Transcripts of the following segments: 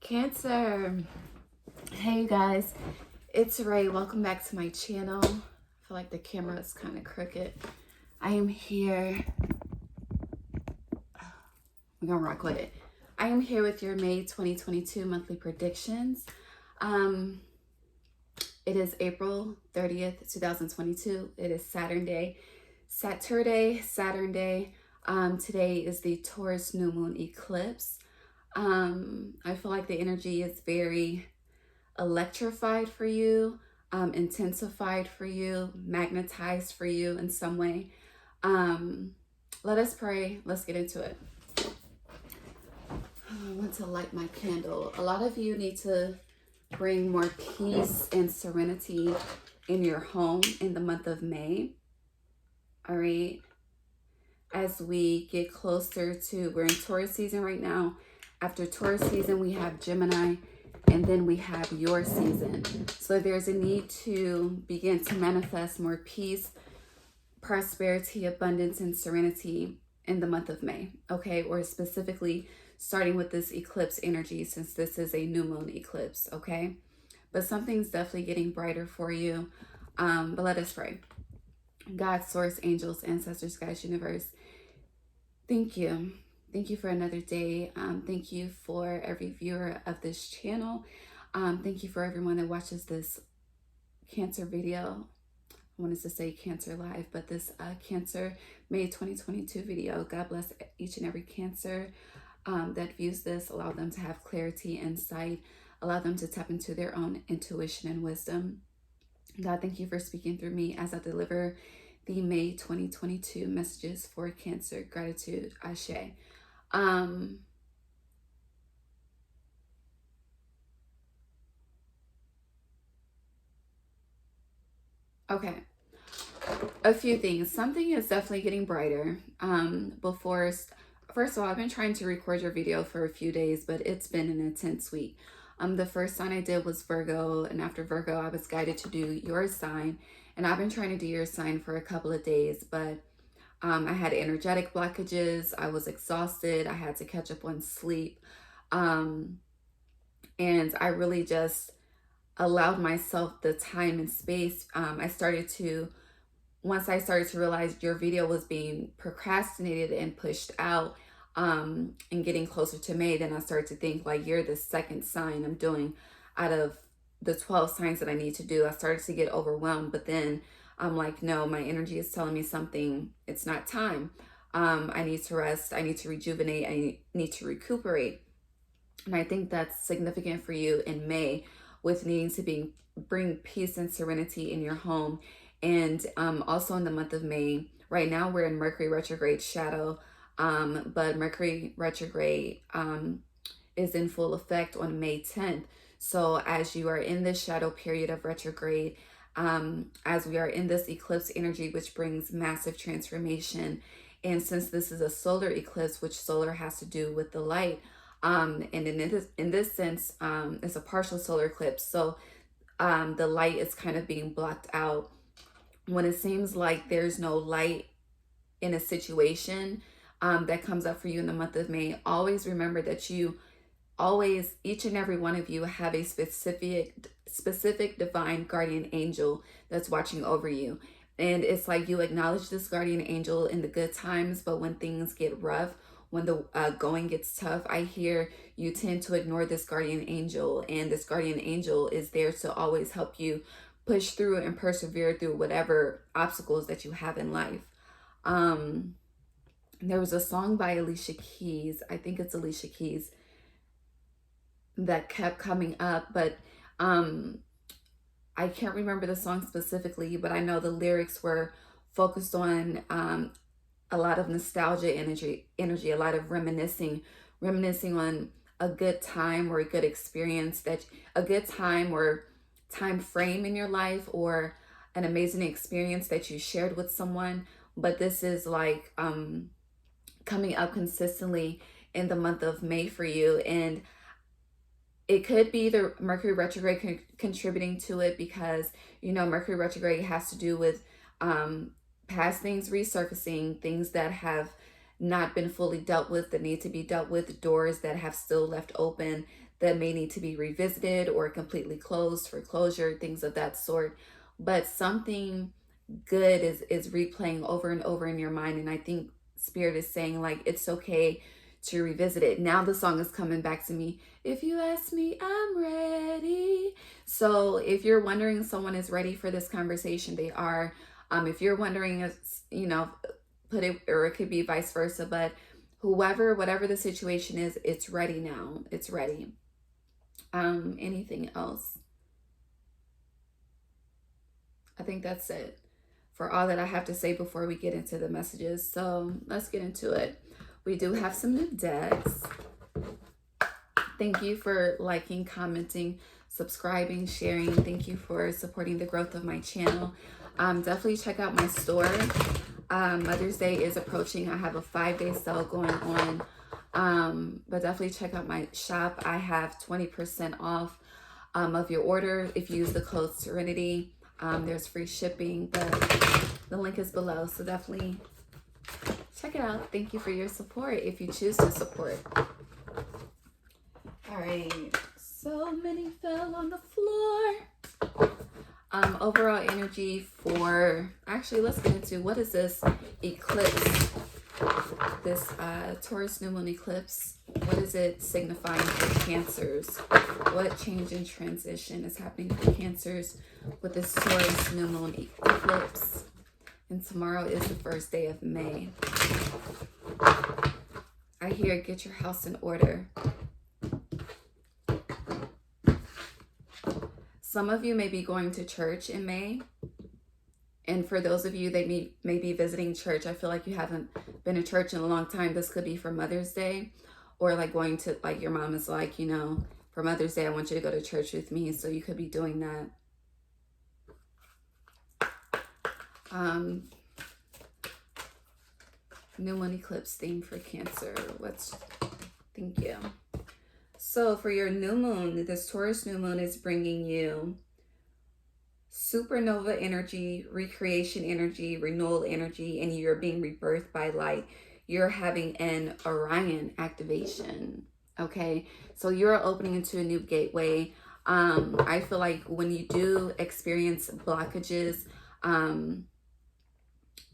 Cancer. Hey you guys, it's Ray. Welcome back to my channel. I feel like the camera is kind of crooked. I am here. We're gonna rock with it. I am here with your May 2022 monthly predictions. It is April 30th, 2022. It is Saturn Day. Saturn Day. Today is the Taurus New Moon Eclipse. I feel like the energy is very electrified for you, intensified for you, magnetized for you in some way. Let us pray. Let's get into it. I want to light my candle. A lot of you need to bring more peace and serenity in your home in the month of May. All right. As we get closer to, we're in Taurus season right now. After Taurus season, we have Gemini, and then we have your season. So there's a need to begin to manifest more peace, prosperity, abundance, and serenity in the month of May, okay? Or specifically starting with this eclipse energy, since this is a new moon eclipse, okay? But something's definitely getting brighter for you. But let us pray. God, source, angels, ancestors, guides, universe, thank you. Thank you for another day. Thank you for every viewer of this channel. Thank you for everyone that watches this Cancer video. I wanted to say Cancer Live, but this Cancer May 2022 video. God bless each and every Cancer that views this. Allow them to have clarity, insight. Allow them to tap into their own intuition and wisdom. God, thank you for speaking through me as I deliver the May 2022 messages for Cancer. Gratitude, Ashe. Okay, a few things. Something is definitely getting brighter. First of all, I've been trying to record your video for a few days, but it's been an intense week. The first sign I did was Virgo, and after Virgo, I was guided to do your sign, and I've been trying to do your sign for a couple of days, but I had energetic blockages. I was exhausted. I had to catch up on sleep. And I really just allowed myself the time and space. Once I started to realize your video was being procrastinated and pushed out, and getting closer to May, then I started to think like, you're the second sign I'm doing out of the 12 signs that I need to do. I started to get overwhelmed, but then I'm like, no, my energy is telling me something. It's not time. I need to rest. I need to rejuvenate. I need to recuperate. And I think that's significant for you in May, with needing to bring peace and serenity in your home. And also in the month of May, right now we're in Mercury Retrograde shadow, but Mercury Retrograde is in full effect on May 10th. So as you are in this shadow period of retrograde, as we are in this eclipse energy, which brings massive transformation, and since this is a solar eclipse, which solar has to do with the light, and in this sense, it's a partial solar eclipse, so the light is kind of being blocked out. When it seems like there's no light in a situation that comes up for you in the month of May, always remember that each and every one of you have a specific divine guardian angel that's watching over you. And it's like you acknowledge this guardian angel in the good times, but when things get rough, when the going gets tough, I hear you tend to ignore this guardian angel. And this guardian angel is there to always help you push through and persevere through whatever obstacles that you have in life. There was a song by Alicia Keys, I think it's Alicia Keys, that kept coming up, but I can't remember the song specifically, but I know the lyrics were focused on a lot of nostalgia energy, a lot of reminiscing on a good time or a good experience, a good time or time frame in your life, or an amazing experience that you shared with someone. But this is like coming up consistently in the month of May for you, and it could be the Mercury retrograde contributing to it, because Mercury retrograde has to do with past things resurfacing, things that have not been fully dealt with that need to be dealt with, doors that have still left open that may need to be revisited or completely closed for closure, things of that sort. But something good is replaying over and over in your mind. And I think Spirit is saying, like, it's okay to revisit it. Now the song is coming back to me. If you ask me, I'm ready. So if you're wondering if someone is ready for this conversation, they are. If you're wondering, if, you know, put it, or it could be vice versa, but whatever the situation is, it's ready now. It's ready. Anything else? I think that's it for all that I have to say before we get into the messages. So let's get into it. We do have some new decks. Thank you for liking, commenting, subscribing, sharing. Thank you for supporting the growth of my channel. Definitely check out my store. Mother's Day is approaching. I have a 5-day sale going on. But definitely check out my shop. I have 20% off of your order if you use the code Serenity. There's free shipping, but the link is below. So definitely check it out. Thank you for your support if you choose to support. All right. So many fell on the floor. Overall energy for, actually, let's get into, what is this eclipse? This Taurus New Moon eclipse. What is it signifying for Cancers? What change and transition is happening for Cancers with this Taurus New Moon eclipse? And tomorrow is the first day of May. I hear get your house in order. Some of you may be going to church in May. And for those of you that may be visiting church, I feel like you haven't been to church in a long time. This could be for Mother's Day, or like going to, like, your mom is like, you know, for Mother's Day, I want you to go to church with me. So you could be doing that. New Moon eclipse theme for Cancer. Thank you. So for your new moon, this Taurus new moon is bringing you supernova energy, recreation energy, renewal energy, and you're being rebirthed by light. You're having an Orion activation. Okay, so you're opening into a new gateway. I feel like when you do experience blockages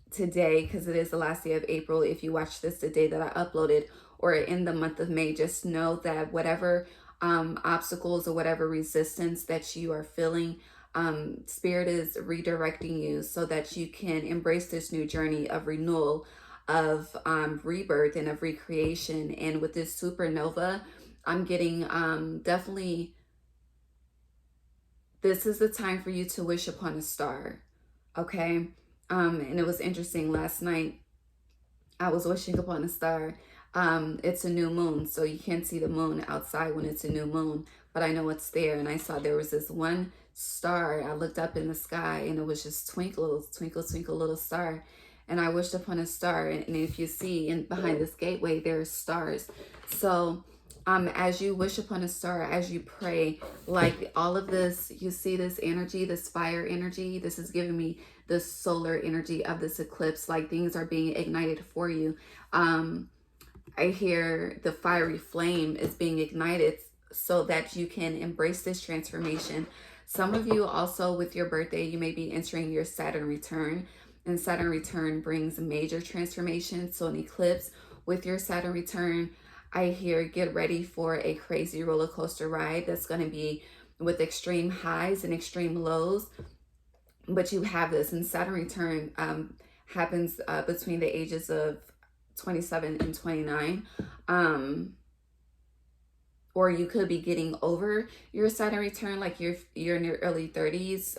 today, because it is the last day of April, if you watch this the day that I uploaded, or in the month of May, just know that whatever obstacles or whatever resistance that you are feeling, Spirit is redirecting you so that you can embrace this new journey of renewal, of rebirth, and of recreation. And with this supernova, I'm getting definitely, this is the time for you to wish upon a star. Okay. And it was interesting, last night I was wishing upon a star. It's a new moon, so you can't see the moon outside when it's a new moon, but I know it's there. And I saw there was this one star. I looked up in the sky and it was just twinkle, twinkle, twinkle, little star. And I wished upon a star. And if you see behind this gateway, there's stars. So as you wish upon a star, as you pray, like all of this, you see this energy, this fire energy, this is giving me the solar energy of this eclipse, like things are being ignited for you. I hear the fiery flame is being ignited so that you can embrace this transformation. Some of you also, with your birthday, you may be entering your Saturn return, and Saturn return brings major transformation. So an eclipse with your Saturn return, I hear get ready for a crazy roller coaster ride that's going to be with extreme highs and extreme lows. But you have this, and Saturn return happens between the ages of 27 and 29. Or you could be getting over your Saturn return, like you're in your early 30s,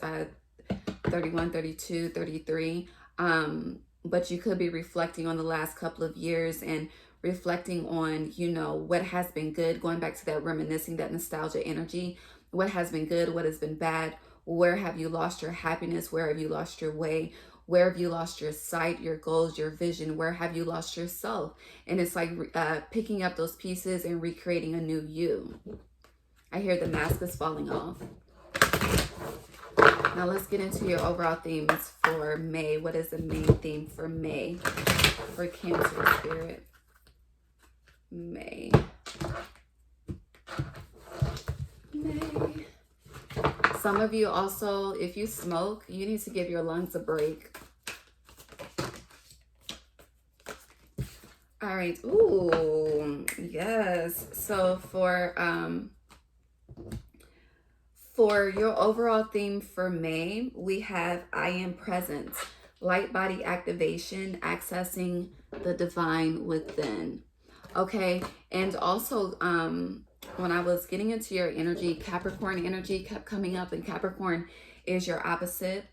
31, 32, 33. But you could be reflecting on the last couple of years and reflecting on, you know, what has been good, going back to that reminiscing, that nostalgia energy. What has been good, what has been bad, where have you lost your happiness, where have you lost your way, where have you lost your sight, your goals, your vision, where have you lost yourself? And it's like picking up those pieces and recreating a new you. I hear the mask is falling off. Now let's get into your overall themes for May. What is the main theme for May for Cancer Spirit? May. Some of you also, if you smoke, you need to give your lungs a break. All right. Ooh, yes. So for your overall theme for May, we have I Am Present, light body activation, accessing the divine within. Okay. And also, when I was getting into your energy, Capricorn energy kept coming up, and Capricorn is your opposite.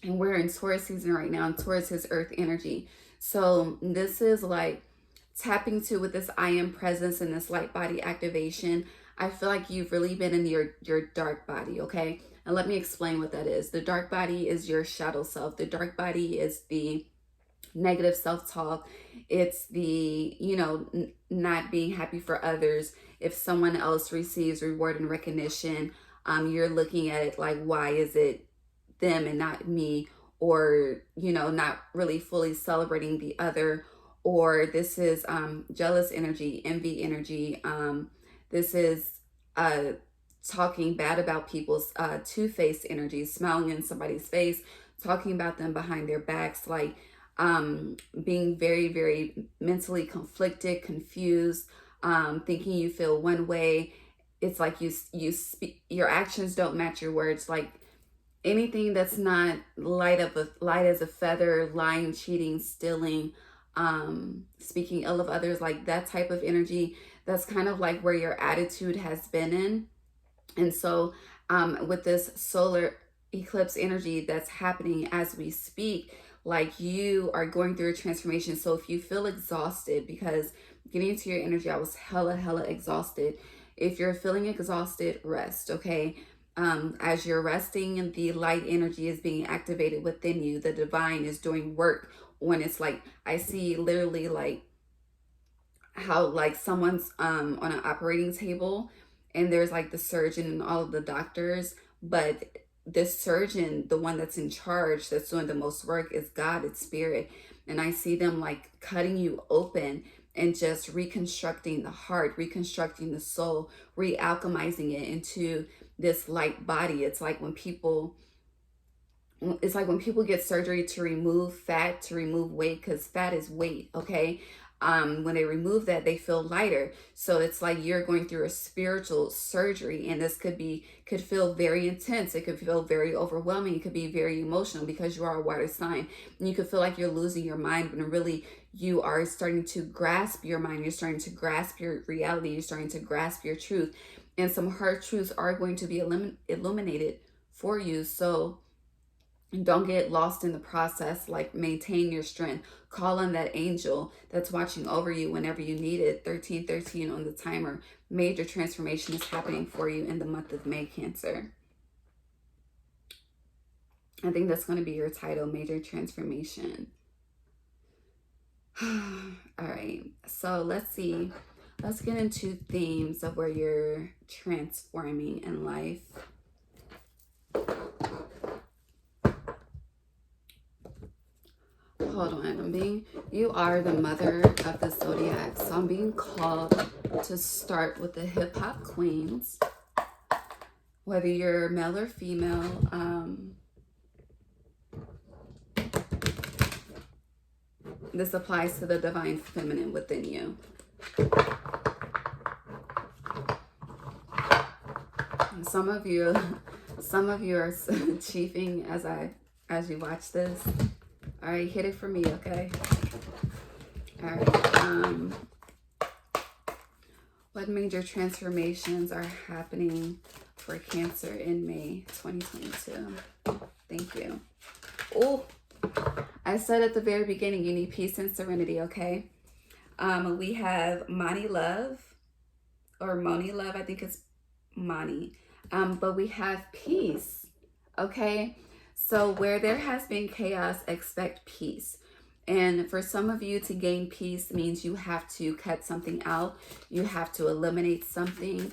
And we're in Taurus season right now, and Taurus is earth energy. So this is like tapping to with this I am presence and this light body activation. I feel like you've really been in your dark body, okay? And let me explain what that is. The dark body is your shadow self. The dark body is the negative self-talk. It's the, you know, not being happy for others. If someone else receives reward and recognition, you're looking at it like, why is it them and not me? Or, you know, not really fully celebrating the other. Or this is jealous energy, envy energy. This is talking bad about people's two-faced energy, smiling in somebody's face, talking about them behind their backs, like being very, very mentally conflicted, confused, thinking you feel one way. It's like you speak, your actions don't match your words. Like anything that's not light as a feather, lying, cheating, stealing, speaking ill of others, like that type of energy. That's kind of like where your attitude has been in. And so with this solar eclipse energy that's happening as we speak, like you are going through a transformation. So if you feel exhausted, because getting into your energy, I was hella exhausted. If you're feeling exhausted, rest, okay? As you're resting, the light energy is being activated within you. The divine is doing work when it's like, I see literally like how like someone's on an operating table and there's like the surgeon and all of the doctors, but this surgeon, the one that's in charge, that's doing the most work, is God, it's spirit. And I see them like cutting you open and just reconstructing the heart, reconstructing the soul, re-alchemizing it into this light body. It's like when people get surgery to remove fat, to remove weight, because fat is weight, okay? When they remove that, they feel lighter. So it's like you're going through a spiritual surgery, and this could feel very intense. It could feel very overwhelming. It could be very emotional because you are a water sign. And you could feel like you're losing your mind, but really you are starting to grasp your mind. You're starting to grasp your reality. You're starting to grasp your truth. And some hard truths are going to be illuminated for you. So don't get lost in the process. Like, maintain your strength. Call on that angel that's watching over you whenever you need it. 1313 on the timer. Major transformation is happening for you in the month of May, Cancer. I think that's going to be your title, Major Transformation. All right. So let's see. Let's get into themes of where you're transforming in life. Hold on, you are the mother of the zodiac, so I'm being called to start with the hip hop queens. Whether you're male or female, this applies to the divine feminine within you. Some of you are chiefing as you watch this. All right, hit it for me, okay? All right. What major transformations are happening for Cancer in May 2022? Thank you. Oh, I said at the very beginning, you need peace and serenity, okay? We have Mani Love, or Moni Love, I think it's Mani. But we have peace, okay? So where there has been chaos, expect peace. And for some of you, to gain peace means you have to cut something out. You have to eliminate something.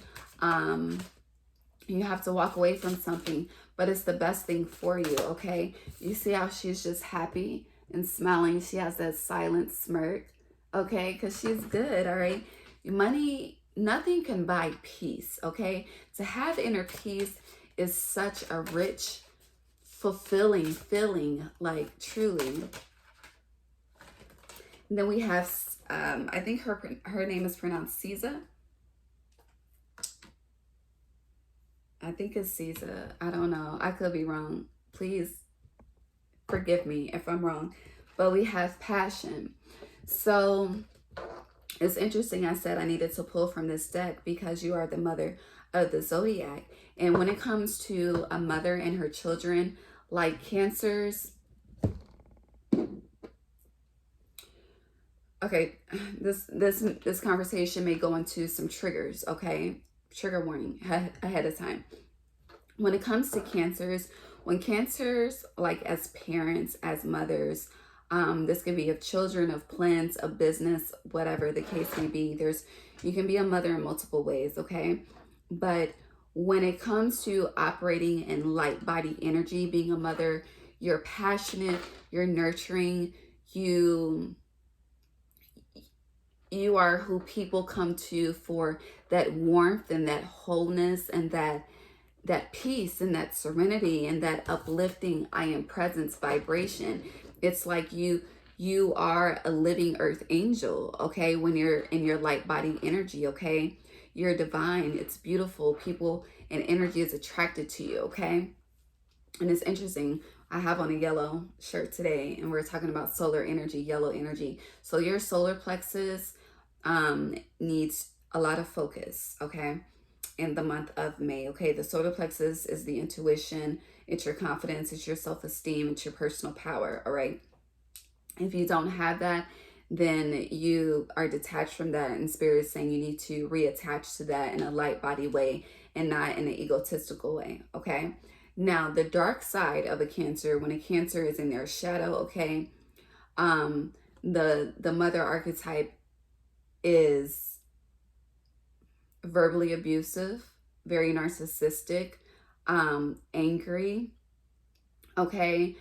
You have to walk away from something. But it's the best thing for you, okay? You see how she's just happy and smiling. She has that silent smirk, okay? Because she's good, all right? Money, nothing can buy peace, okay? To have inner peace is such a rich, fulfilling feeling, like truly. And then we have, I think her name is pronounced Caesar. I think it's Caesar. I don't know. I could be wrong. Please forgive me if I'm wrong. But we have passion. So it's interesting. I said I needed to pull from this deck because you are the mother of the zodiac. And when it comes to a mother and her children, like Cancers, okay, this conversation may go into some triggers, okay? Trigger warning ahead of time. When it comes to Cancers, when Cancers, like as parents, as mothers, this could be of children, of plants, of business, whatever the case may be. You can be a mother in multiple ways, okay? But when it comes to operating in light body energy, being a mother, you're passionate, you're nurturing, you are who people come to for that warmth and that wholeness and that peace and that serenity and that uplifting I am presence vibration. It's like you are a living earth angel, okay? When you're in your light body energy, okay? You're divine. It's beautiful. People and energy is attracted to you, okay? And it's interesting. I have on a yellow shirt today, and we're talking about solar energy, yellow energy. So your solar plexus needs a lot of focus, okay? In the month of May, okay? The solar plexus is the intuition, it's your confidence, it's your self-esteem, it's your personal power, all right? If you don't have that, then you are detached from that, and Spirit is saying you need to reattach to that in a light body way and not in an egotistical way, okay? Now, the dark side of a Cancer, when a Cancer is in their shadow, okay, the mother archetype is verbally abusive, very narcissistic, angry, okay?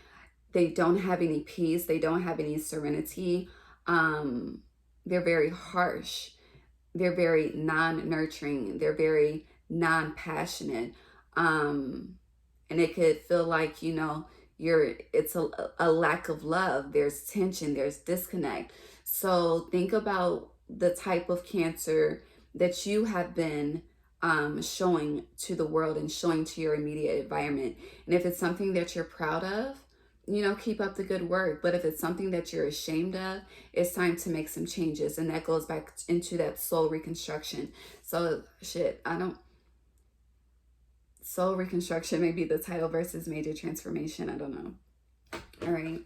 They don't have any peace. They don't have any serenity. They're very harsh. They're very non-nurturing. They're very non-passionate. And it could feel like, you know, it's a lack of love. There's tension. There's disconnect. So think about the type of Cancer that you have been showing to the world and showing to your immediate environment. And if it's something that you're proud of, you know, keep up the good work. But if it's something that you're ashamed of, it's time to make some changes. And that goes back into that soul reconstruction. So soul reconstruction may be the title versus major transformation. I don't know. All right.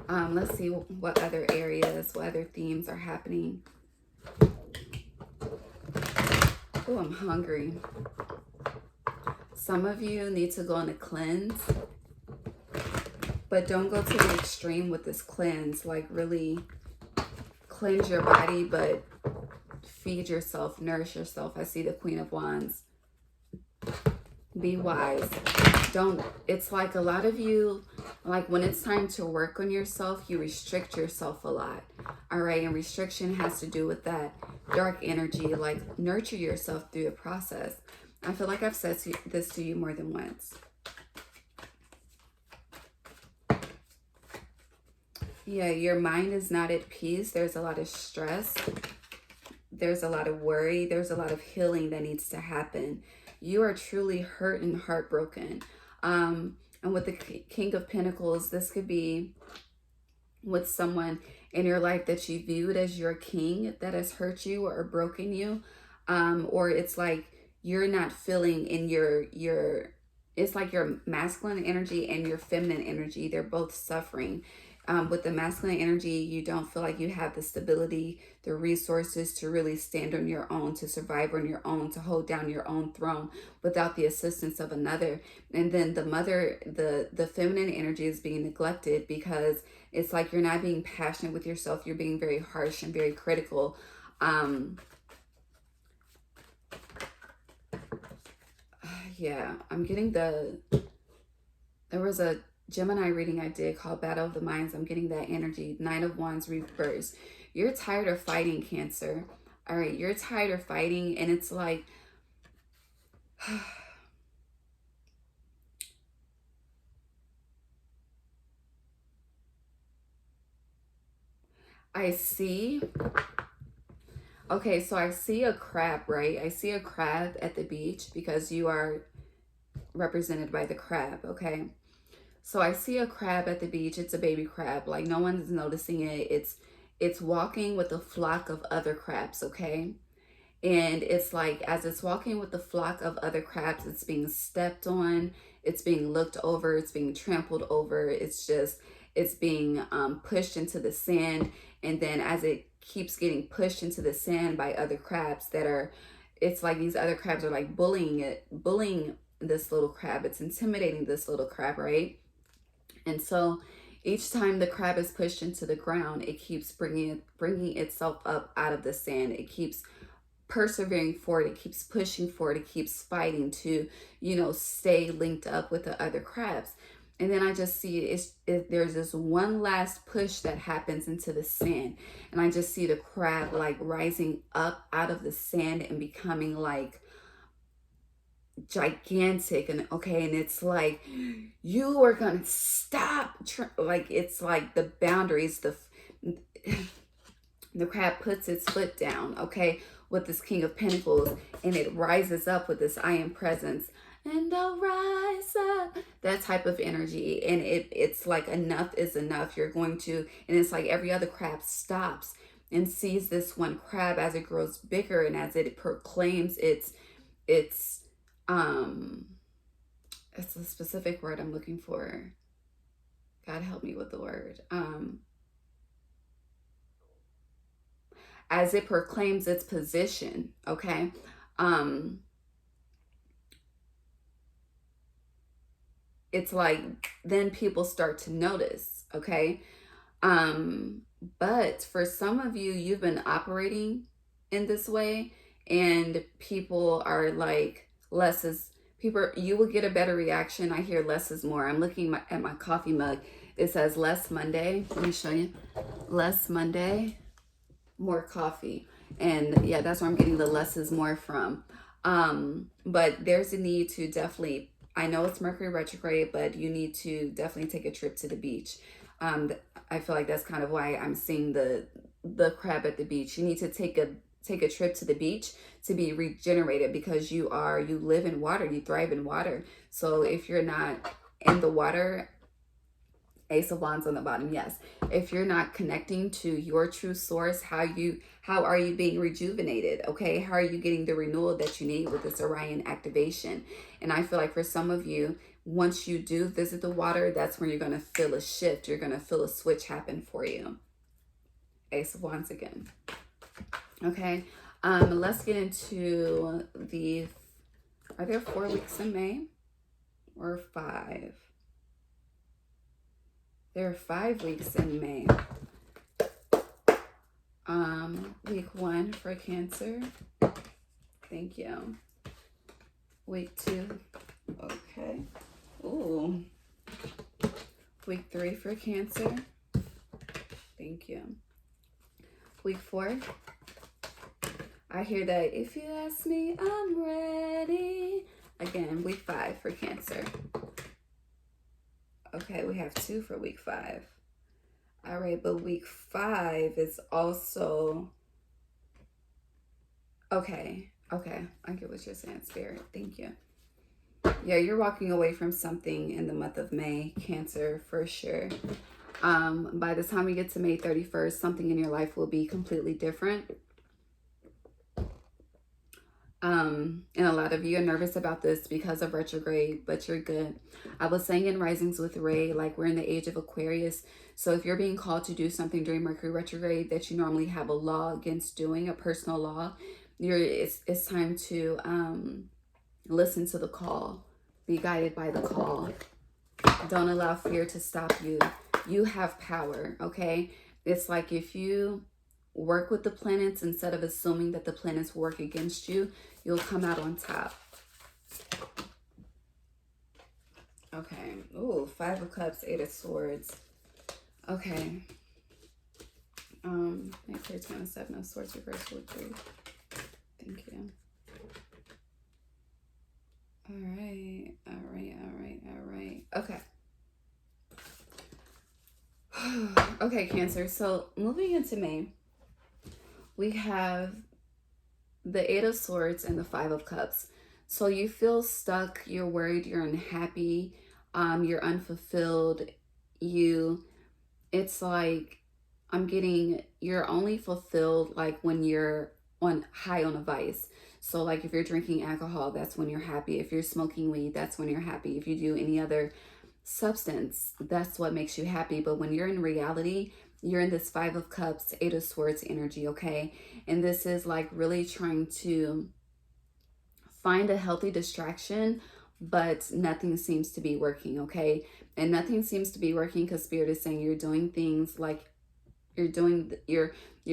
Let's see what other areas, what other themes are happening. Oh, I'm hungry. Some of you need to go on a cleanse, but don't go to the extreme with this cleanse. Like really cleanse your body, but feed yourself, nourish yourself. I see the Queen of Wands. Be wise. It's like a lot of you, like when it's time to work on yourself, you restrict yourself a lot. All right. And restriction has to do with that dark energy, like nurture yourself through the process. I feel like I've said this to you more than once. Yeah, your mind is not at peace. There's a lot of stress. There's a lot of worry. There's a lot of healing that needs to happen. You are truly hurt and heartbroken. And with the King of Pentacles, this could be with someone in your life that you viewed as your king that has hurt you or broken you. Or it's like you're not feeling in it's like your masculine energy and your feminine energy. They're both suffering. With the masculine energy, you don't feel like you have the stability, the resources to really stand on your own, to survive on your own, to hold down your own throne without the assistance of another. And then the feminine energy is being neglected because it's like you're not being passionate with yourself. You're being very harsh and very critical. Yeah, I'm getting there was a Gemini reading I did called Battle of the Minds. I'm getting that energy. 9 of Wands reverse. You're tired of fighting, Cancer. All right, you're tired of fighting, and it's like I see, okay, so I see a crab, right? I see a crab at the beach because you are represented by the crab, okay? So I see a crab at the beach. It's a baby crab. Like no one's noticing it. It's walking with a flock of other crabs, okay? And it's like as it's walking with the flock of other crabs, it's being stepped on, it's being looked over, it's being trampled over. It's being pushed into the sand. And then as it keeps getting pushed into the sand by other crabs that are, it's like these other crabs are like bullying this little crab. It's intimidating this little crab, right? And so each time the crab is pushed into the ground, it keeps bringing itself up out of the sand. It keeps persevering forward. It keeps pushing forward. It keeps fighting to, stay linked up with the other crabs. And then I just see there's this one last push that happens into the sand. And I just see the crab like rising up out of the sand and becoming like gigantic. And okay, and it's like you are gonna stop, like it's like the boundaries, the crab puts its foot down, okay, with this King of Pentacles, and it rises up with this I am presence, and I'll rise up, that type of energy. And it's like enough is enough. You're going to, and it's like every other crab stops and sees this one crab as it grows bigger and as it proclaims it's a specific word I'm looking for. God help me with the word. As it proclaims its position, okay? It's like then people start to notice, okay? But for some of you, you've been operating in this way, and people are like, you will get a better reaction. I hear less is more. I'm looking at my coffee mug. It says less Monday. Let me show you. Less Monday, more coffee. And yeah, that's where I'm getting the less is more from. But there's a need to definitely, I know it's Mercury retrograde, but you need to definitely take a trip to the beach. I feel like that's kind of why I'm seeing the crab at the beach. You need to take a trip to the beach to be regenerated, because you live in water, you thrive in water. So if you're not in the water, Ace of Wands on the bottom, yes. If you're not connecting to your true source, how are you being rejuvenated? Okay, how are you getting the renewal that you need with this Orion activation? And I feel like for some of you, once you do visit the water, that's when you're going to feel a shift. You're going to feel a switch happen for you. Ace of Wands again. Okay, let's get into are there 4 weeks in May or 5? There are 5 weeks in May. Week 1 for Cancer. Thank you. Week 2. Okay. Ooh. Week 3 for Cancer. Thank you. Week 4. I hear that if you ask me, I'm ready. Again, week 5 for Cancer. Okay, we have 2 for week 5. All right, but week 5 is also... Okay, I get what you're saying, Spirit. Thank you. Yeah, you're walking away from something in the month of May, Cancer, for sure. By the time we get to May 31st, something in your life will be completely different. And a lot of you are nervous about this because of retrograde, but you're good. I was saying in Risings with Ray, like we're in the age of Aquarius. So if you're being called to do something during Mercury retrograde that you normally have a law against doing, a personal law, it's time to listen to the call. Be guided by the call. Don't allow fear to stop you. You have power, okay? It's like if you work with the planets instead of assuming that the planets work against you, you'll come out on top. Okay. Ooh, 5 of Cups, 8 of Swords. Okay. Next clear 7 of Swords, reverse with 3. Thank you. All right. Okay. Okay, Cancer. So moving into May, we have the Eight of Swords and the Five of Cups. So you feel stuck, you're worried, you're unhappy, you're unfulfilled. It's like I'm getting, you're only fulfilled like when you're on high on a vice. So like if you're drinking alcohol, that's when you're happy. If you're smoking weed, that's when you're happy. If you do any other substance, that's what makes you happy. But when you're in reality, you're in this Five of Cups, Eight of Swords energy, okay? And this is like really trying to find a healthy distraction, but nothing seems to be working, okay? And nothing seems to be working because Spirit is saying you're doing things like you're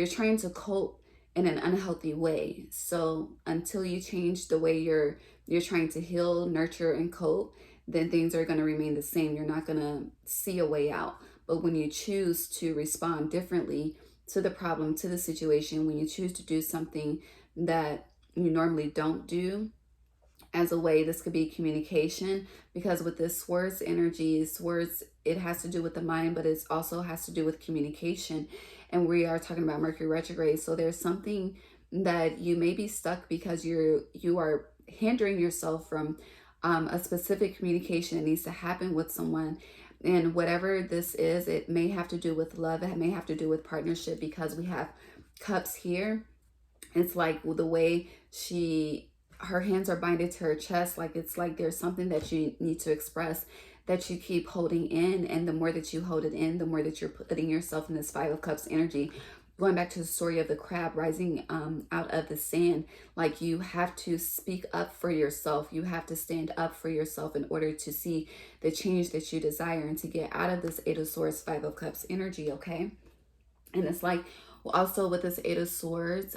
trying to cope in an unhealthy way. So until you change the way you're trying to heal, nurture, and cope, then things are going to remain the same. You're not going to see a way out. But when you choose to respond differently to the problem, to the situation, when you choose to do something that you normally don't do as a way, this could be communication, because with this swords energy, swords, it has to do with the mind, but it also has to do with communication. And we are talking about Mercury retrograde. So there's something that you may be stuck because you are hindering yourself from a specific communication that needs to happen with someone. And whatever this is, it may have to do with love. It may have to do with partnership, because we have cups here. It's like the way her hands are binded to her chest. Like it's like there's something that you need to express that you keep holding in. And the more that you hold it in, the more that you're putting yourself in this Five of Cups energy. Going back to the story of the crab rising out of the sand, like you have to speak up for yourself. You have to stand up for yourself in order to see the change that you desire and to get out of this Eight of Swords, Five of Cups energy, okay? And it's like, also with this Eight of Swords,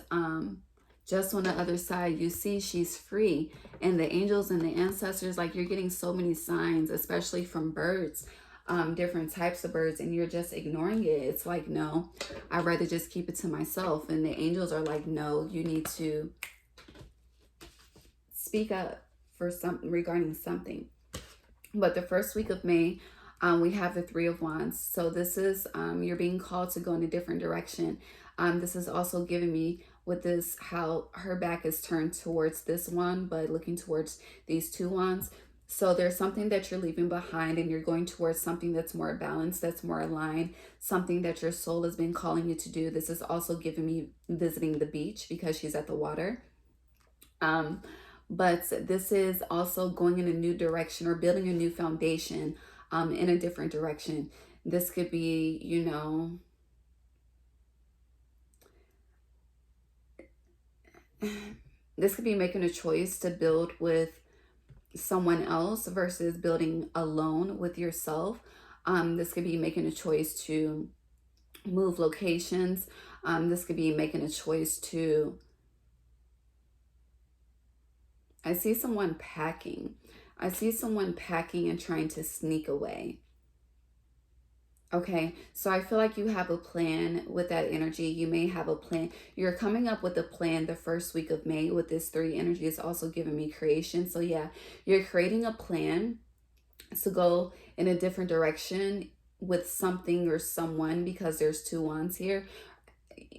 just on the other side, you see she's free. And the angels and the ancestors, like you're getting so many signs, especially from birds, different types of birds, and you're just ignoring it. It's like, no, I'd rather just keep it to myself. And the angels are like, no, you need to speak up for something regarding something. But the first week of May, we have the Three of Wands. So this is you're being called to go in a different direction. This is also giving me with this how her back is turned towards this one, but looking towards these two wands. So there's something that you're leaving behind and you're going towards something that's more balanced, that's more aligned, something that your soul has been calling you to do. This is also giving me visiting the beach because she's at the water. But this is also going in a new direction or building a new foundation in a different direction. This could be, you know, this could be making a choice to build with someone else versus building alone with yourself. This could be making a choice to move locations. This could be making a choice to, I see someone packing. I see someone packing and trying to sneak away. Okay, so I feel like you have a plan with that energy. You may have a plan. You're coming up with a plan the first week of May with this three energy. It's also giving me creation. So yeah, you're creating a plan to go in a different direction with something or someone, because there's two wands here.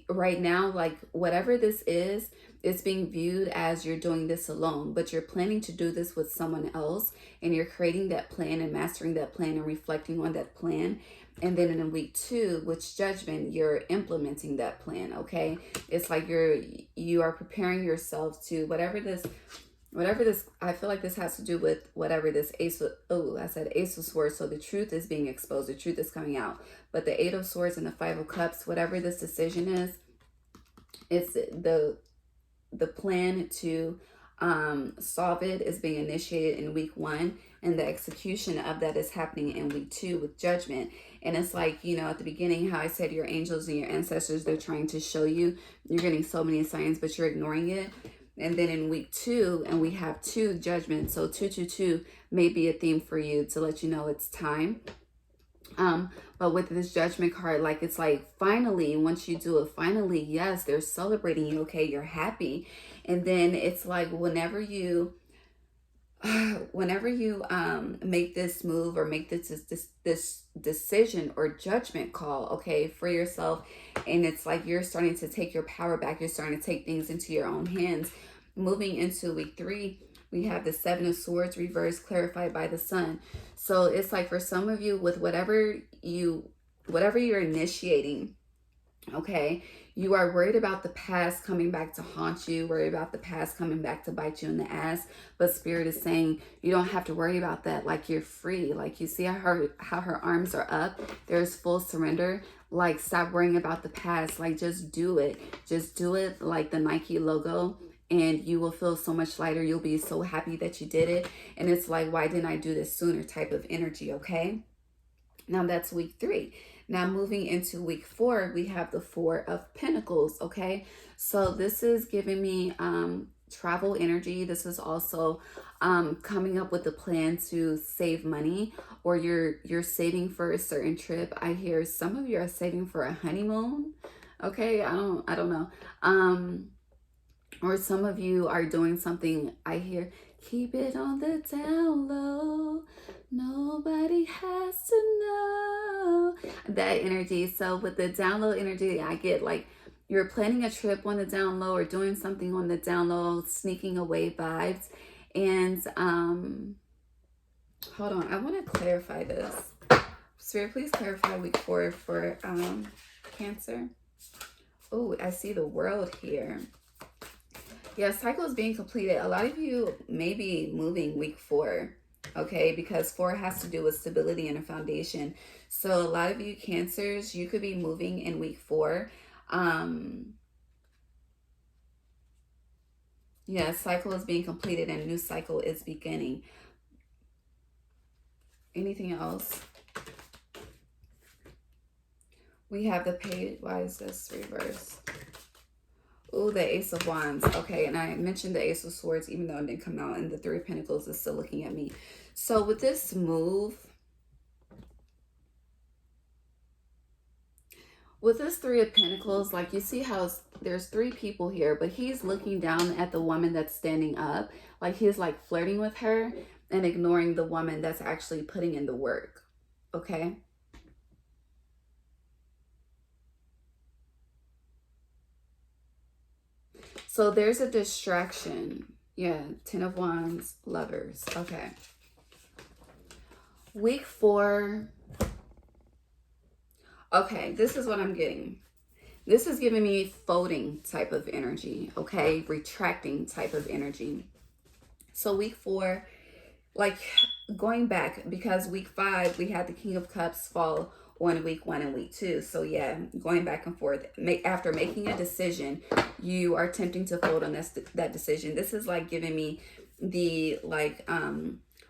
Right now, like whatever this is, it's being viewed as you're doing this alone, but you're planning to do this with someone else, and you're creating that plan and mastering that plan and reflecting on that plan. And then in week 2, which Judgment, you're implementing that plan, okay? It's like you are preparing yourself to whatever this, I feel like this has to do with whatever this Ace of Swords. So the truth is being exposed. The truth is coming out. But the Eight of Swords and the Five of Cups, whatever this decision is, it's the plan to solve it is being initiated in week 1, and the execution of that is happening in week 2 with Judgment. And it's like, you know, at the beginning, how I said your angels and your ancestors, they're trying to show you, you're getting so many signs, but you're ignoring it. And then in week 2, and we have 2 Judgment. So 222 may be a theme for you to let you know it's time. But with this Judgment card, like it's like finally, once you do it, finally, yes, they're celebrating you, okay, you're happy. And then it's like whenever you whenever you make this move or make this decision or judgment call, okay, for yourself, and it's like you're starting to take your power back, you're starting to take things into your own hands. Moving into week 3, we have the Seven of Swords reversed, clarified by the Sun. So it's like for some of you, with whatever you're initiating, okay, you are worried about the past coming back to haunt you, worried about the past coming back to bite you in the ass. But Spirit is saying you don't have to worry about that. Like, you're free. Like, you see how her arms are up. There's full surrender. Like, stop worrying about the past. Like, just do it. Just do it like the Nike logo. And you will feel so much lighter. You'll be so happy that you did it. And it's like, why didn't I do this sooner type of energy, okay? Now, that's week 3. Now, moving into week 4, we have the Four of Pentacles, okay? So this is giving me travel energy. This is also coming up with a plan to save money, or you're saving for a certain trip. I hear some of you are saving for a honeymoon, okay? I don't know. Or some of you are doing something. I hear, keep it on the down low. Nobody has to know. That energy. So with the down low energy, I get like you're planning a trip on the down low or doing something on the down low, sneaking away vibes. And hold on, I want to clarify this. Spirit, please clarify week 4 for Cancer. Oh, I see the World here. Yeah, cycle is being completed. A lot of you may be moving week 4, okay? Because 4 has to do with stability and a foundation. So a lot of you Cancers, you could be moving in week 4. Yeah, cycle is being completed and a new cycle is beginning. Anything else? We have the Page. Why is this reversed? Oh, the Ace of Wands. Okay, and I mentioned the Ace of Swords, even though it didn't come out, and the Three of Pentacles is still looking at me. So with this move, with this Three of Pentacles, like you see how there's 3 people here, but he's looking down at the woman that's standing up. Like he's like flirting with her and ignoring the woman that's actually putting in the work. Okay? So there's a distraction. Yeah, 10 of Wands, Lovers. Okay. Week 4. Okay, this is what I'm getting. This is giving me folding type of energy, okay? Retracting type of energy. So week 4, like going back, because week 5, we had the King of Cups fall on week 1 and week 2. So yeah, going back and forth. After making a decision, you are attempting to fold on that decision. This is like giving me the like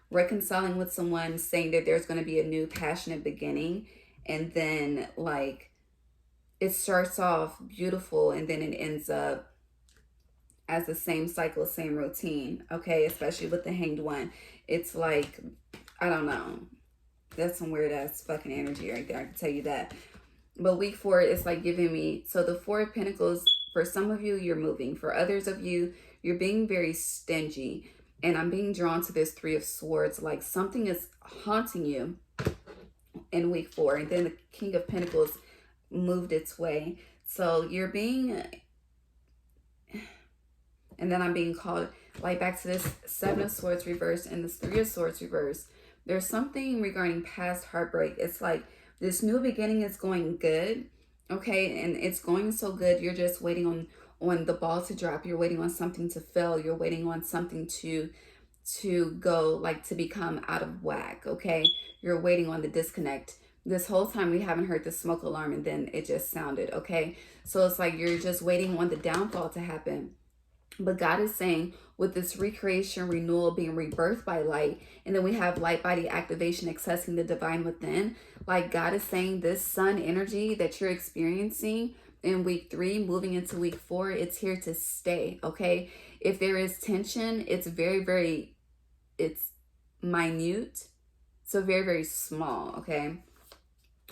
reconciling with someone, saying that there's going to be a new passionate beginning, and then like it starts off beautiful and then it ends up as the same cycle, same routine, okay? Especially with the Hanged One. It's like, I don't know. That's some weird ass fucking energy right there, I can tell you that. But week 4 is like giving me, so the Four of Pentacles, for some of you, you're moving. For others of you, you're being very stingy. And I'm being drawn to this Three of Swords, like something is haunting you in week 4. And then the King of Pentacles moved its way. So you're being, and then I'm being called like back to this Seven of Swords reversed and this Three of Swords reversed. There's something regarding past heartbreak. It's like this new beginning is going good, okay? And it's going so good, you're just waiting on the ball to drop. You're waiting on something to fail. You're waiting on something to go, like to become out of whack, okay? You're waiting on the disconnect. This whole time we haven't heard the smoke alarm, and then it just sounded, okay? So it's like you're just waiting on the downfall to happen. But God is saying with this recreation, renewal, being rebirthed by light, and then we have light body activation, accessing the divine within. Like God is saying this sun energy that you're experiencing in week 3, moving into week 4, it's here to stay, okay? If there is tension, it's very, it's minute. So very, very small, okay?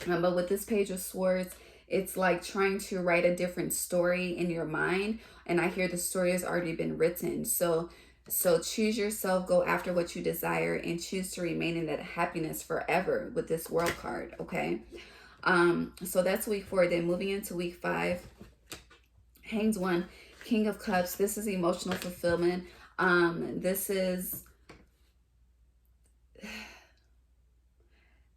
But with this Page of Swords, it's like trying to write a different story in your mind. And I hear the story has already been written. So So choose yourself, go after what you desire, and choose to remain in that happiness forever with this World card, okay? So that's week 4. Then moving into week 5, Hanged One, King of Cups. This is emotional fulfillment. This is...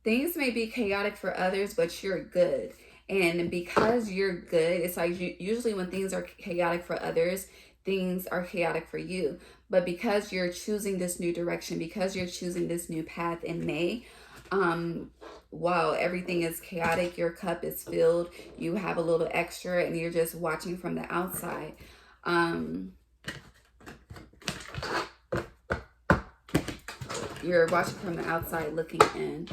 Things may be chaotic for others, but you're good. And because you're good, it's like usually when things are chaotic for others, things are chaotic for you. But because you're choosing this new direction, because you're choosing this new path in May, while everything is chaotic, your cup is filled, you have a little extra, and you're just watching from the outside. You're watching from the outside, looking in.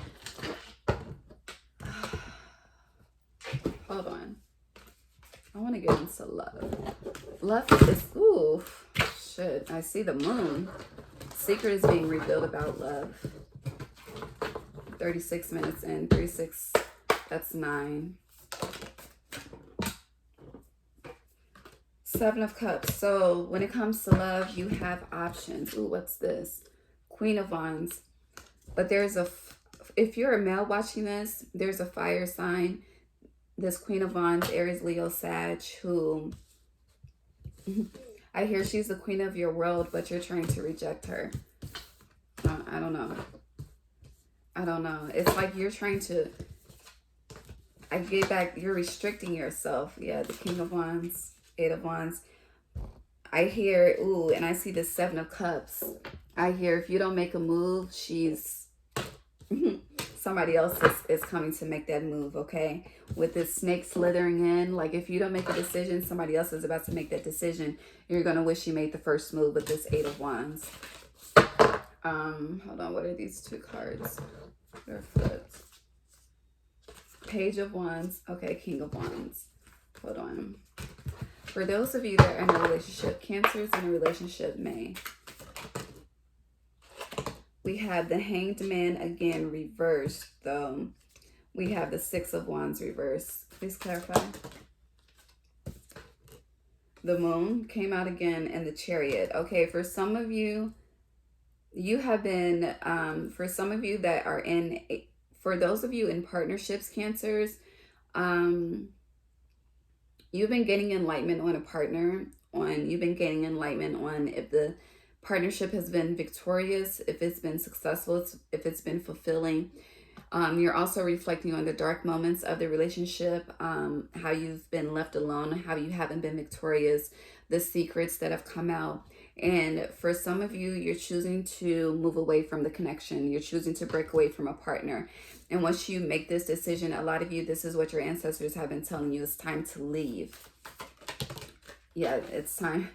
Hold on. I want to get into love. Love is, ooh, shit. I see the moon. Secret is being revealed about love. 36 minutes in. 36, that's 9. 7 of Cups. So when it comes to love, you have options. Ooh, what's this? Queen of Wands. But there's a, if you're a male watching this, there's a fire sign. This Queen of Wands, Aries, Leo, Sag, who I hear she's the queen of your world, but you're trying to reject her. I don't know. I don't know. It's like you're trying to, I get back, you're restricting yourself. Yeah, the King of Wands, 8 of Wands. I hear, ooh, and I see the 7 of Cups. I hear if you don't make a move, she's... somebody else is coming to make that move, okay? With this snake slithering in, like if you don't make a decision, somebody else is about to make that decision. You're going to wish you made the first move with this 8 of Wands. Hold on, what are these 2 cards? They're flipped. Page of Wands. Okay, King of Wands. Hold on. For those of you that are in a relationship, Cancers in a relationship may. We have the Hanged Man again reversed, though. We have the 6 of Wands reversed. Please clarify. The Moon came out again, and the Chariot. Okay, for some of you, you have been, for some of you that are in, for those of you in partnerships, Cancers, you've been getting enlightenment on a partner, you've been getting enlightenment on if the partnership has been victorious, if it's been successful, if it's been fulfilling. You're also reflecting on the dark moments of the relationship, how you've been left alone, how you haven't been victorious, the secrets that have come out. And for some of you, you're choosing to move away from the connection. You're choosing to break away from a partner. And once you make this decision, a lot of you, this is what your ancestors have been telling you. It's time to leave. Yeah, it's time.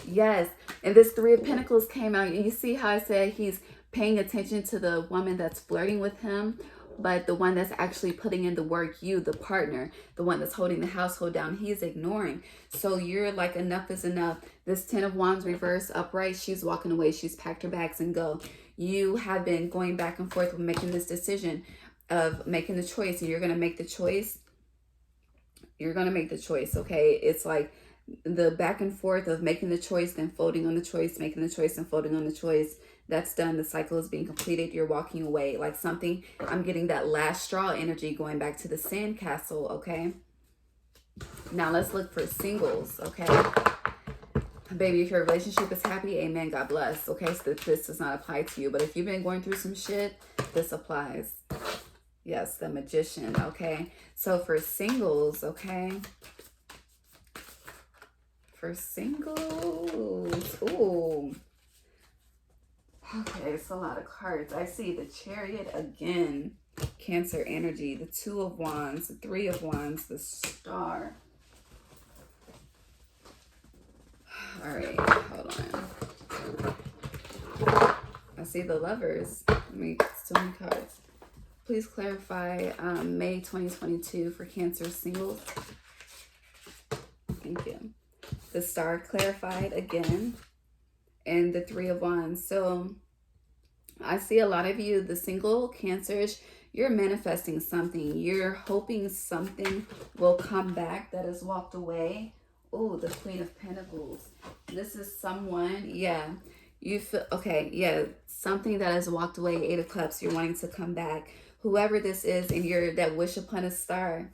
Yes. And this 3 of Pentacles came out. You see how I said he's paying attention to the woman that's flirting with him, but the one that's actually putting in the work, you, the partner, the one that's holding the household down, he's ignoring. So you're like, enough is enough. This 10 of Wands reverse upright, she's walking away. She's packed her bags and go. You have been going back and forth with making this decision of making the choice, and you're going to make the choice. You're going to make the choice, okay? It's like the back and forth of making the choice, then folding on the choice, making the choice and folding on the choice. That's done. The cycle is being completed. You're walking away. Like something, I'm getting that last straw energy going back to the sandcastle, okay? Now let's look for singles, okay? Baby, if your relationship is happy, amen, God bless, okay? So this does not apply to you. But if you've been going through some shit, this applies. Yes, the Magician, okay? So for singles, okay? For singles, ooh. Okay, it's a lot of cards. I see the Chariot again, Cancer energy, the 2 of Wands, the 3 of Wands, the Star. All right, hold on. I see the Lovers. It's too many cards. Please clarify May 2022 for Cancer singles. Thank you. The Star clarified again. And the 3 of Wands. So I see a lot of you, the single Cancers, you're manifesting something. You're hoping something will come back that has walked away. Oh, the Queen of Pentacles. This is someone, yeah. You feel, okay, yeah, something that has walked away, 8 of Cups, you're wanting to come back. Whoever this is, and you're that wish upon a star.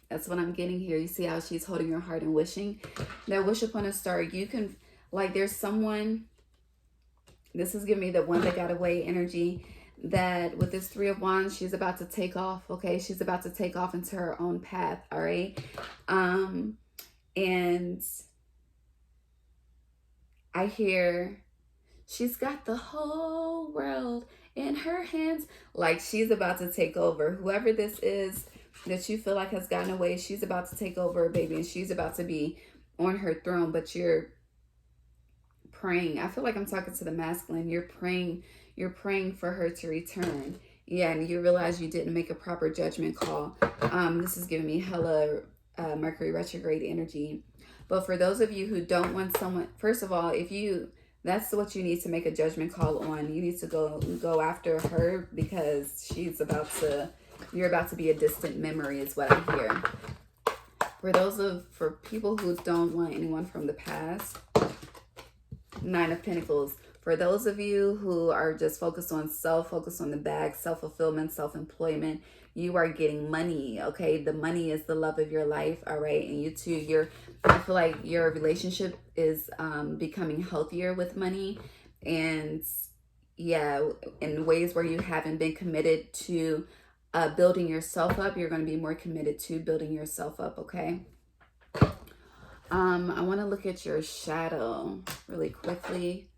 That's what I'm getting here. You see how she's holding your heart and wishing? That wish upon a star, you can, like, there's someone, this is giving me the one that got away energy, that with this 3 of Wands, she's about to take off, okay? She's about to take off into her own path, all right? And I hear she's got the whole world in her hands. Like, she's about to take over. Whoever this is that you feel like has gotten away, she's about to take over, baby. And she's about to be on her throne. But you're praying. I feel like I'm talking to the masculine. You're praying for her to return. Yeah, and you realize you didn't make a proper judgment call. This is giving me hella Mercury retrograde energy. But for those of you who don't want someone, first of all, that's what you need to make a judgment call on. You need to go after her, because you're about to be a distant memory is what I hear. For people who don't want anyone from the past, 9 of Pentacles. For those of you who are just focused on focused on the bag, self-fulfillment, self-employment, you are getting money, okay? The money is the love of your life, all right? And you too, I feel like your relationship is becoming healthier with money. And yeah, in ways where you haven't been committed to building yourself up, you're going to be more committed to building yourself up, okay? I want to look at your shadow really quickly.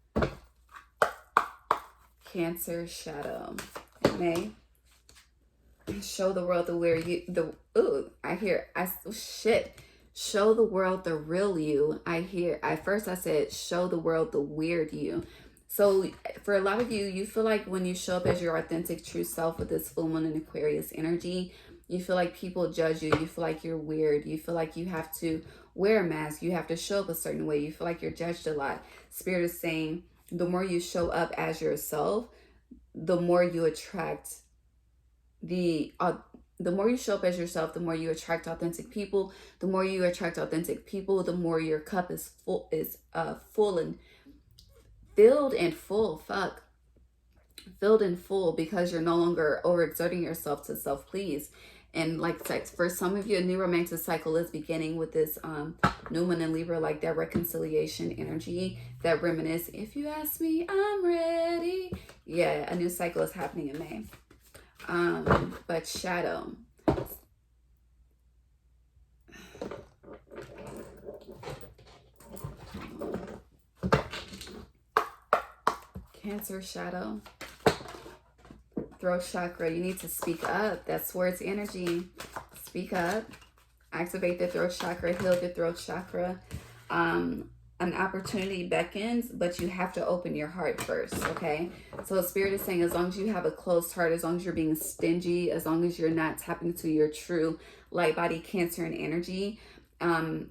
Cancer shadow. May show the world show the world the real you. At first I said show the world the weird you. So for a lot of you, you feel like when you show up as your authentic true self with this full moon and Aquarius energy, you feel like people judge you. You feel like you're weird. You feel like you have to wear a mask. You have to show up a certain way. You feel like you're judged a lot. Spirit is saying the more you show up as yourself, the more you attract the more you show up as yourself, the more you attract authentic people. The more you attract authentic people, the more your cup is full and filled and full. Filled and full, because you're no longer overexerting yourself to self-please. And like for some of you, a new romantic cycle is beginning with this new moon in Libra, like that reconciliation energy, that reminisce. If you ask me, I'm ready. Yeah, a new cycle is happening in May. But shadow. Cancer shadow. Throat chakra, you need to speak up. That's where it's energy. Speak up. Activate the throat chakra. Heal the throat chakra. An opportunity beckons, but you have to open your heart first, okay? So Spirit is saying, as long as you have a closed heart, as long as you're being stingy, as long as you're not tapping into your true light body Cancer and energy,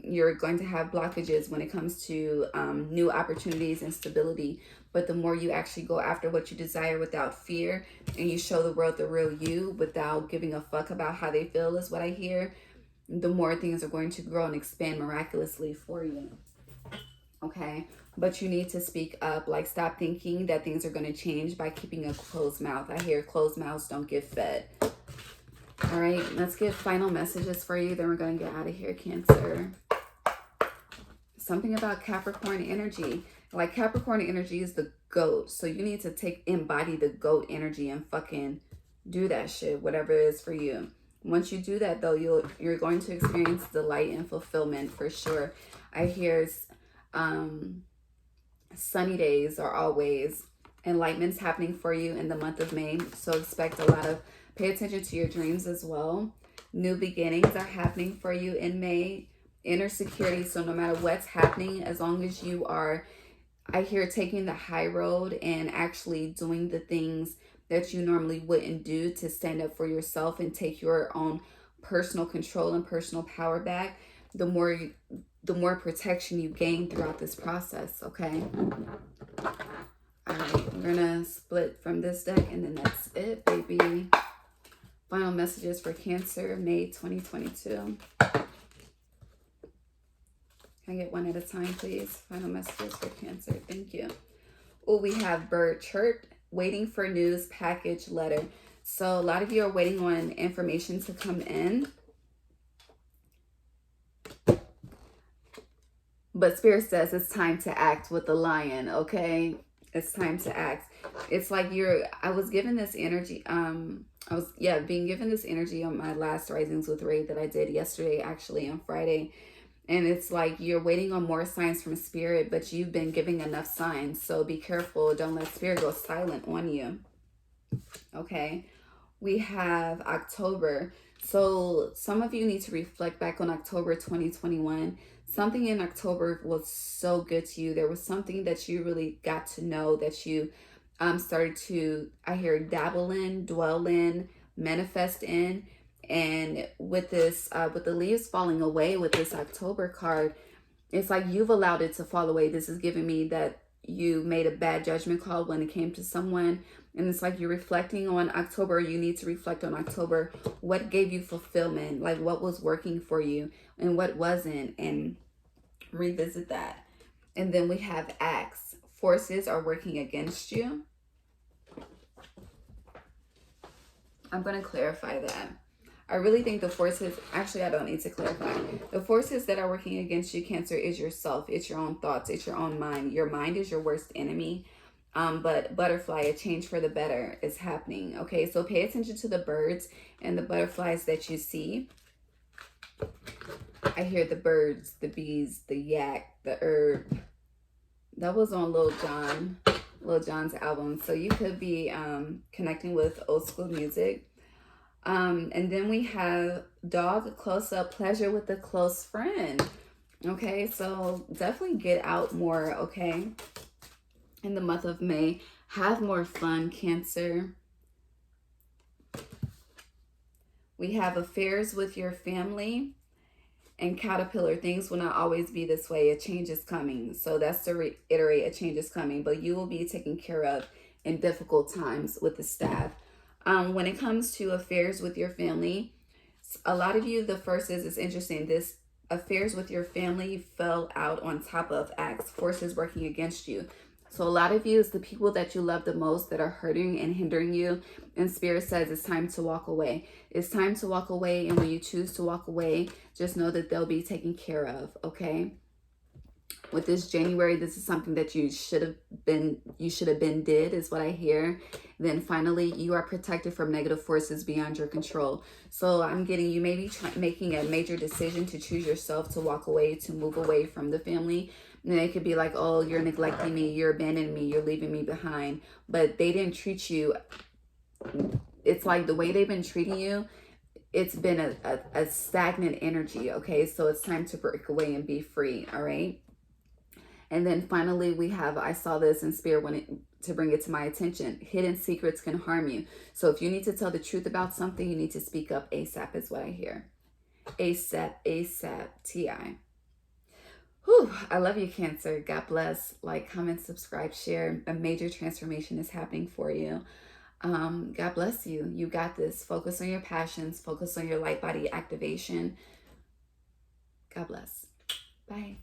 you're going to have blockages when it comes to new opportunities and stability. But the more you actually go after what you desire without fear, and you show the world the real you without giving a fuck about how they feel, is what I hear, the more things are going to grow and expand miraculously for you. Okay? But you need to speak up. Like, stop thinking that things are going to change by keeping a closed mouth. I hear closed mouths don't get fed. All right, let's get final messages for you. Then we're going to get out of here, Cancer. Something about Capricorn energy. Like, Capricorn energy is the goat. So you need to embody the goat energy and fucking do that shit, whatever it is for you. Once you do that, though, you're going to experience delight and fulfillment for sure. I hear sunny days are always. Enlightenment's happening for you in the month of May. So expect a lot of, pay attention to your dreams as well. New beginnings are happening for you in May. Inner security. So no matter what's happening, as long as you are, I hear, taking the high road and actually doing the things that you normally wouldn't do to stand up for yourself and take your own personal control and personal power back, the more protection you gain throughout this process, okay? All right, we're gonna split from this deck, and then that's it, baby. Final messages for Cancer, May 2022. Can I get one at a time, please? Final messages for Cancer. Thank you. Oh, we have bird chirp, waiting for news, package, letter. So a lot of you are waiting on information to come in. But Spirit says it's time to act with the lion, okay? It's time to act. It's like I was given this energy, being given this energy on my last Risings with Ray that I did yesterday, actually on Friday. And it's like you're waiting on more signs from Spirit, but you've been giving enough signs. So be careful. Don't let Spirit go silent on you. Okay. We have October. So some of you need to reflect back on October 2021. Something in October was so good to you. There was something that you really got to know, that you started to, I hear, dabble in, dwell in, manifest in. And with this, with the leaves falling away with this October card, it's like you've allowed it to fall away. This is giving me that you made a bad judgment call when it came to someone. And it's like you're reflecting on October. You need to reflect on October. What gave you fulfillment? Like what was working for you and what wasn't, and revisit that. And then we have Acts. Forces are working against you. I'm going to clarify that. I really think the forces, actually I don't need to clarify. The forces that are working against you, Cancer, is yourself. It's your own thoughts. It's your own mind. Your mind is your worst enemy. But butterfly, a change for the better is happening. Okay, so pay attention to the birds and the butterflies that you see. I hear the birds, the bees, the yak, the herb. That was on Lil Jon's album. So you could be connecting with old school music. And then we have dog close up, pleasure with a close friend. Okay, so definitely get out more, okay? In the month of May, have more fun, Cancer. We have affairs with your family. And Caterpillar, things will not always be this way. A change is coming. So that's to reiterate, a change is coming. But you will be taken care of in difficult times with the staff. When it comes to affairs with your family, a lot of you, the first is, it's interesting, this affairs with your family fell out on top of Acts, forces working against you. So a lot of you, is the people that you love the most that are hurting and hindering you. And Spirit says it's time to walk away. It's time to walk away. And when you choose to walk away, just know that they'll be taken care of. Okay. With this January, this is something that you should have been did, is what I hear. Then finally, you are protected from negative forces beyond your control. So I'm getting, you may be making a major decision to choose yourself to walk away, to move away from the family. And it could be like, oh, you're neglecting me, you're abandoning me, you're leaving me behind. But they didn't treat you. It's like the way they've been treating you, it's been a stagnant energy. Okay, so it's time to break away and be free. All right. And then finally, we have, I saw this in Spirit to bring it to my attention. Hidden secrets can harm you. So if you need to tell the truth about something, you need to speak up ASAP, is what I hear. ASAP, ASAP, TI. Whew, I love you, Cancer. God bless. Like, comment, subscribe, share. A major transformation is happening for you. God bless you. You got this. Focus on your passions. Focus on your light body activation. God bless. Bye.